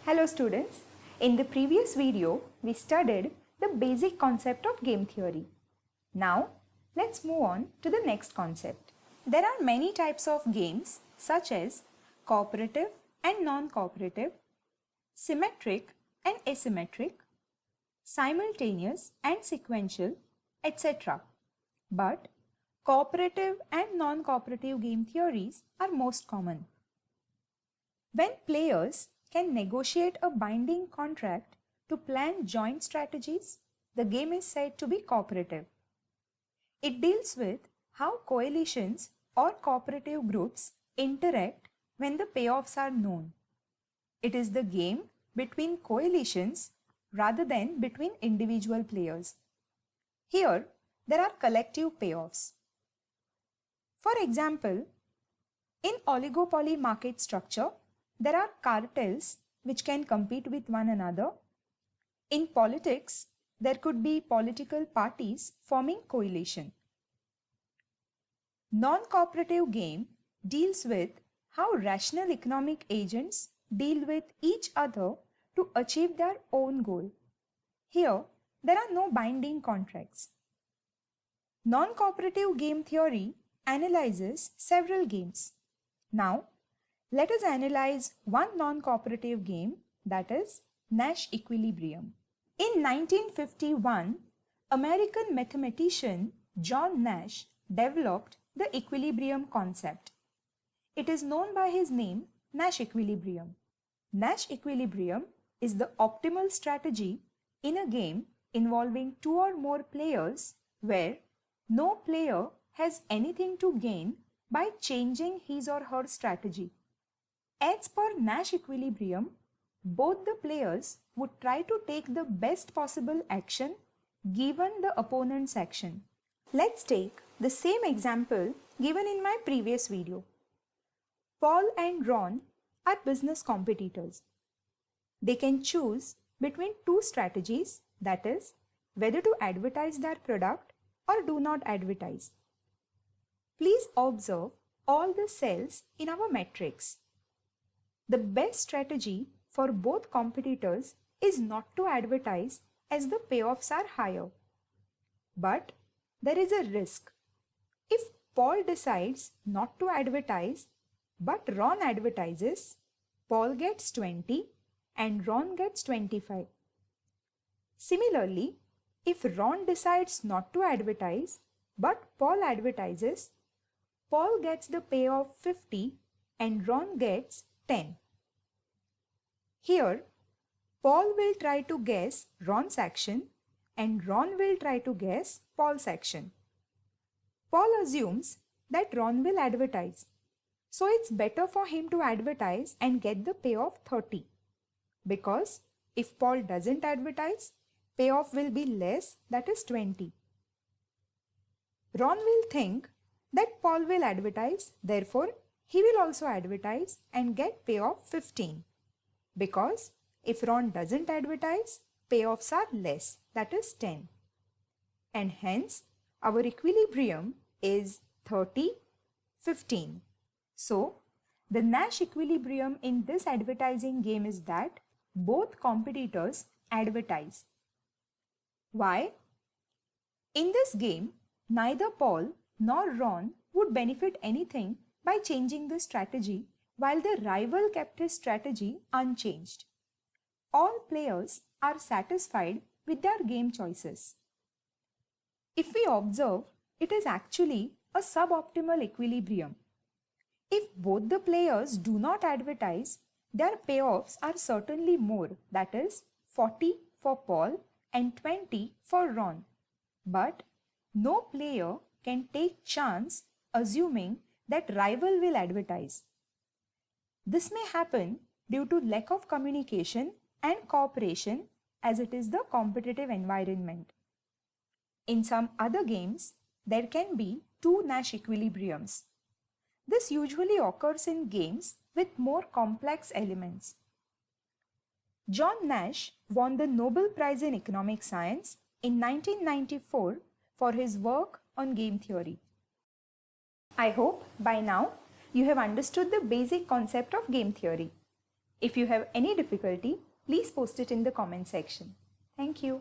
Hello students, in the previous video we studied the basic concept of game theory. Now let's move on to the next concept. There are many types of games such as cooperative and non-cooperative, symmetric and asymmetric, simultaneous and sequential, etc. But cooperative and non-cooperative game theories are most common. When players can negotiate a binding contract to plan joint strategies, the game is said to be cooperative. It deals with how coalitions or cooperative groups interact when the payoffs are known. It is the game between coalitions rather than between individual players. Here, there are collective payoffs. For example, in oligopoly market structure, there are cartels which can compete with one another. In politics, there could be political parties forming coalition. Non-cooperative game deals with how rational economic agents deal with each other to achieve their own goal. Here, there are no binding contracts. Non-cooperative game theory analyzes several games. Now, let us analyze one non-cooperative game, that is Nash equilibrium. In 1951, American mathematician John Nash developed the equilibrium concept. It is known by his name Nash equilibrium. Nash equilibrium is the optimal strategy in a game involving two or more players where no player has anything to gain by changing his or her strategy. As per Nash equilibrium, both the players would try to take the best possible action given the opponent's action. Let's take the same example given in my previous video. Paul and Ron are business competitors. They can choose between two strategies, that is, whether to advertise their product or do not advertise. Please observe all the cells in our matrix. The best strategy for both competitors is not to advertise as the payoffs are higher. But there is a risk. If Paul decides not to advertise but Ron advertises, Paul gets 20 and Ron gets 25. Similarly, if Ron decides not to advertise but Paul advertises, Paul gets the payoff 50 and Ron gets 10. Here, Paul will try to guess Ron's action and Ron will try to guess Paul's action. Paul assumes that Ron will advertise, so it's better for him to advertise and get the payoff 30. Because if Paul doesn't advertise, payoff will be less, that is 20. Ron will think that Paul will advertise, therefore he will also advertise and get payoff 15. Because if Ron doesn't advertise, payoffs are less, that is 10. And hence, our equilibrium is 30, 15. So, the Nash equilibrium in this advertising game is that both competitors advertise. Why? In this game, neither Paul nor Ron would benefit anything by changing the strategy while the rival kept his strategy unchanged. All players are satisfied with their game choices. If we observe, it is actually a suboptimal equilibrium. If both the players do not advertise, their payoffs are certainly more, that is 40 for Paul and 20 for Ron. But no player can take chance assuming that rival will advertise. This may happen due to lack of communication and cooperation as it is the competitive environment. In some other games, there can be two Nash equilibriums. This usually occurs in games with more complex elements. John Nash won the Nobel Prize in Economic Science in 1994 for his work on game theory. I hope by now you have understood the basic concept of game theory. If you have any difficulty, please post it in the comment section. Thank you.